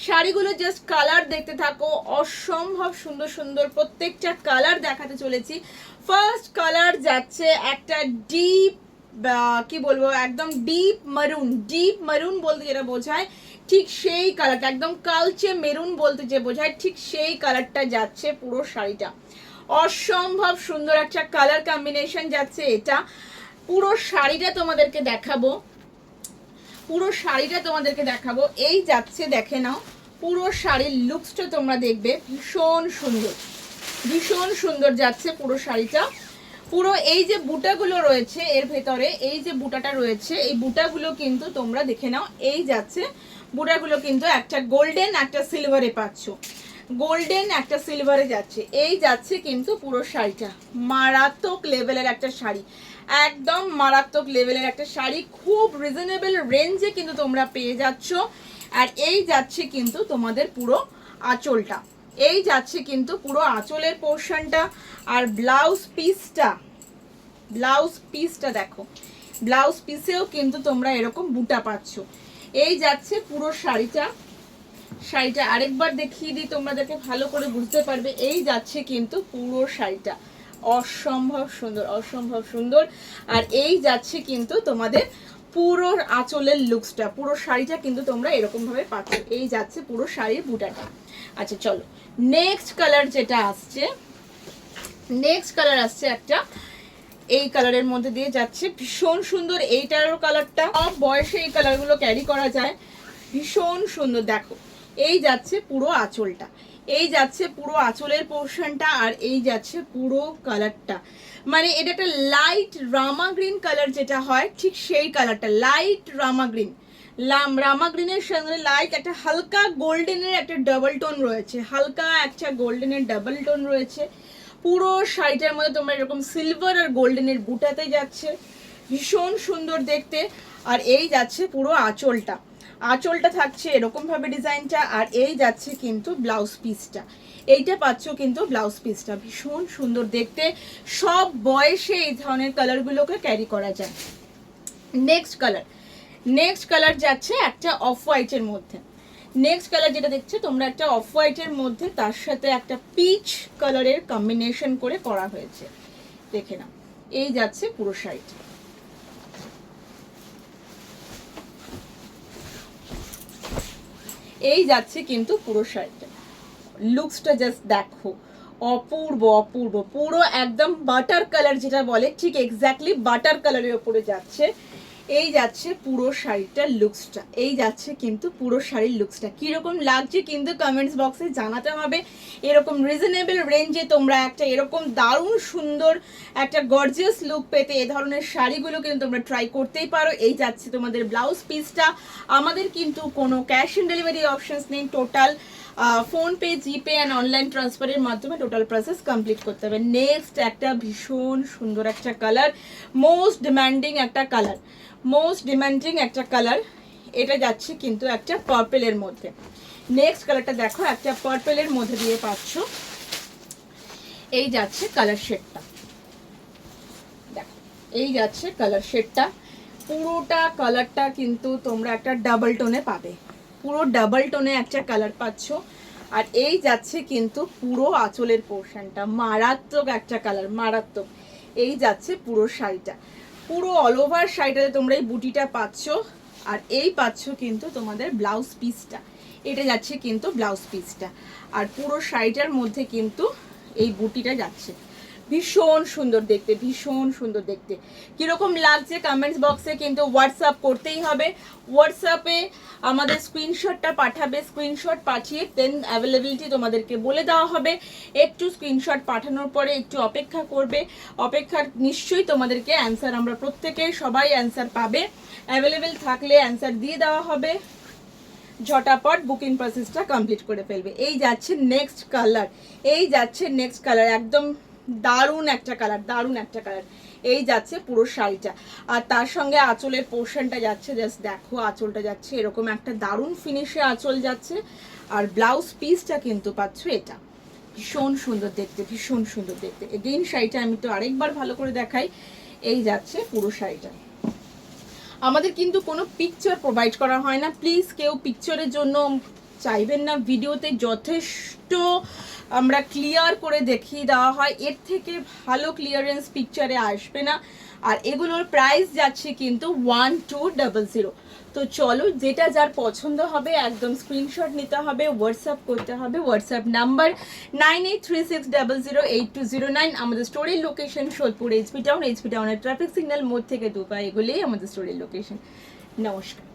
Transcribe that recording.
শাড়িগুলো just colour দেখতে থাকো, অসম্ভব সুন্দর সুন্দর প্রত্যেকটা কালার দেখাতে চলেছি। ফার্স্ট কালার যাচ্ছে একটা ডিপ, কি বলবো, একদম ডিপ মারুন বলতে যেটা বোঝায় ঠিক সেই কালারটা, একদম কালচে মেরুন বলতে যে বোঝায় ঠিক সেই কালারটা যাচ্ছে পুরো শাড়িটা। অসম্ভব সুন্দর একটা কালার কম্বিনেশন যাচ্ছে এটা। পুরো শাড়িটা তোমাদেরকে দেখাবো, এই যাচ্ছে, দেখে নাও পুরো শাড়ির লুকসটা তোমরা দেখবে, ভীষণ সুন্দর যাচ্ছে পুরো শাড়িটা। পুরো এই যে বুটাগুলো রয়েছে এর ভেতরে, এই যে বুটাটা রয়েছে, এই বুটাগুলো কিন্তু তোমরা দেখে নাও, এই যাচ্ছে বুটাগুলো কিন্তু একটা গোল্ডেন একটা সিলভারে পাচ্ছ, গোল্ডেন একটা সিলভারে যাচ্ছে, এই যাচ্ছে কিন্তু পুরো শাড়িটা। মারাত্মক লেভেলের একটা শাড়ি, একদম মারাত্মক লেভেলের একটা শাড়ি, খুব রিজনেবল রেঞ্জে কিন্তু তোমরা পেয়ে যাচ্ছ। আর এই যাচ্ছে কিন্তু তোমাদের পুরো আঁচলটা, এই যাচ্ছে কিন্তু পুরো আঁচলের পোর্শনটা। আর ব্লাউজ পিসটা দেখো, ব্লাউজ পিসেও কিন্তু তোমরা এরকম বুটা পাচ্ছ। এই যাচ্ছে পুরো শাড়িটা আরেকবার দেখিয়ে দিই তোমাদেরকে ভালো করে বুঝতে পারবে। এই যাচ্ছে কিন্তু পুরো শাড়িটা, অসম্ভব সুন্দর। আর এই যাচ্ছে কিন্তু তোমাদের পুরো আঁচলের লুকসটা, পুরো শাড়িটা কিন্তু তোমরা এরকম ভাবে পাচ্ছ। এই যাচ্ছে পুরো শাড়ির বুটাটা। আচ্ছা চলো নেক্সট কালার যেটা আসছে, নেক্সট কালার আসছে একটা এই কালারের মধ্যে দিয়ে যাচ্ছে, ভীষণ সুন্দর। এইটারও কালারটা সব বয়সে এই কালারগুলো ক্যারি করা যায়, ভীষণ সুন্দর। দেখো এই যাচ্ছে পুরো আঁচলটা, এই যাচ্ছে পুরো আঁচলের পোর্শনটা, আর এই যাচ্ছে পুরো কালারটা, মানে এটা একটা লাইট রামা গ্রিন কালার যেটা হয় ঠিক সেই কালারটা, লাইট রামা গ্রিনের সঙ্গে লাইট একটা হালকা গোল্ডেনের একটা ডাবল টোন রয়েছে, হালকা একটা গোল্ডেনের ডাবল টোন রয়েছে পুরো শাড়িটার মধ্যে। তোমরা এরকম সিলভার আর গোল্ডেনের বুটাতে যাচ্ছে, ভীষণ সুন্দর দেখতে। আর এই যাচ্ছে পুরো আঁচলটা থাকছে এরকম ভাবে ডিজাইনটা। আর এই যাচ্ছে কিন্তু ব্লাউজ পিসটা, এইটা পাচ্ছ কিন্তু ব্লাউজ পিসটা, ভীষণ সুন্দর দেখতে। সব বয়সে এই ধরনের কালারগুলোকে ক্যারি করা যায়। নেক্সট কালার যাচ্ছে একটা অফ হোয়াইটের মধ্যে, নেক্সট কালার যেটা দেখছো তোমরা একটা অফ হোয়াইটের মধ্যে তার সাথে একটা পিচ কালারের কম্বিনেশন করে করা হয়েছে, দেখে নাও। এই যাচ্ছে পুরো শাড়িটা, এই যাচ্ছে কিন্তু পুরো শাড়িটা, লুকসটা জাস্ট দেখো, অপূর্ব পুরো একদম বাটার কালার যেটা বলে ঠিক এক্স্যাক্টলি বাটার কালারের উপরে যাচ্ছে। এই যাচ্ছে পুরো শাড়িটার লুকসটা, এই যাচ্ছে কিন্তু পুরো শাড়ির লুকসটা কিরকম লাগছে কিন্তু কমেন্টস বক্সে জানাতে হবে। এরকম রিজনেবল রেঞ্জে তোমরা একটা এরকম দারুণ সুন্দর একটা গর্জিয়াস লুক পেতে এ ধরনের শাড়িগুলো কিন্তু তোমরা ট্রাই করতেই পারো। এই যাচ্ছে তোমাদের ব্লাউজ পিসটা। আমাদের কিন্তু কোনো ক্যাশ অন ডেলিভারি অপশনস নেই, total PhonePe, GPay and online ট্রান্সফারের মাধ্যমে টোটাল প্রসেস কমপ্লিট করতে হবে। নেক্সট একটা ভীষণ সুন্দর একটা কালার, মোস্ট ডিমান্ডিং একটা কালার, এটা যাচ্ছে কিন্তু একটা পার্পেলের মধ্যে। নেক্সট কালারটা দেখো, একটা পার্পেলের মধ্যে দিয়ে পাচ্ছ। এই যাচ্ছে কালার শেডটা, দেখো এই যাচ্ছে কালার শেডটা, পুরোটা কালারটা কিন্তু তোমরা একটা ডাবল টোনে পাবে, পুরো ডাবল টোনে একটা কালার পাচ্ছ। আর এই যাচ্ছে কিন্তু পুরো আঁচলের পোর্শনটা, মারাত্মক একটা কালার, মারাত্মক। এই যাচ্ছে পুরো শাড়িটা, পুরো অল ওভার শাড়িটাতে তোমরা এই বুটিটা পাচ্ছ। আর এই পাচ্ছ কিন্তু তোমাদের ব্লাউজ পিসটা, এটা যাচ্ছে কিন্তু ব্লাউজ পিসটা। আর পুরো শাড়িটার মধ্যে কিন্তু এই বুটিটা যাচ্ছে, ভীষণ সুন্দর দেখতে, ভীষণ সুন্দর দেখতে। কিরকম লাগছে কমেন্টস বক্সে কিন্তু হোয়াটসঅ্যাপ করতেই হবে। হোয়াটসঅ্যাপে আমাদের স্ক্রিনশটটা পাঠাবে, স্ক্রিনশট পাঠিয়ে দেন অ্যাভেলেবিলিটি তোমাদেরকে বলে দেওয়া হবে। একটু স্ক্রিনশট পাঠানোর পরে একটু অপেক্ষা করবে, অপেক্ষার নিশ্চয়ই তোমাদেরকে অ্যান্সার, আমরা প্রত্যেকে সবাই অ্যান্সার পাবে, অ্যাভেলেবেল থাকলে অ্যান্সার দিয়ে দেওয়া হবে। ঝটাপট বুকিং প্রসেসটা কমপ্লিট করে ফেলবে। এই যাচ্ছে নেক্সট কালার, এই যাচ্ছে নেক্সট কালার, একদম দারুণ একটা কালার, দারুণ একটা কালার। এই যাচ্ছে পুরো শাড়িটা, আর তার সঙ্গে আঁচলের পোর্শনটা যাচ্ছে, জাস্ট দেখো আঁচলটা যাচ্ছে এরকম একটা দারুণ ফিনিশে আঁচল যাচ্ছে। আর ব্লাউজ পিসটা কিন্তু পাচ্ছ এটা, ভীষণ সুন্দর দেখতে, ভীষণ সুন্দর দেখতে। এগেইন শাড়িটা আমি তো আরেকবার ভালো করে দেখাই। এই যাচ্ছে পুরো শাড়িটা। আমাদের কিন্তু কোনো পিকচার প্রোভাইড করা হয় না, প্লিজ কেউ পিকচারের জন্য চাইবেন না ভিডিওতে যথেষ্ট আমরা ক্লিয়ার করে দেখিয়ে দেওয়া হয়, এর থেকে ভালো ক্লিয়ারেন্স পিকচারে আসবে না। আর এগুলোর প্রাইস যাচ্ছে কিন্তু 1200। তো চলো, যেটা যার পছন্দ হবে একদম স্ক্রিনশট নিতে হবে, হোয়াটসঅ্যাপ করতে হবে। WhatsApp number 9836008209। আমাদের স্টোরের location Sodepur HP town. HP টাউনের ট্রাফিক সিগন্যাল মোড় থেকে 2 পা এগুলোই আমাদের স্টোরের লোকেশন। নমস্কার।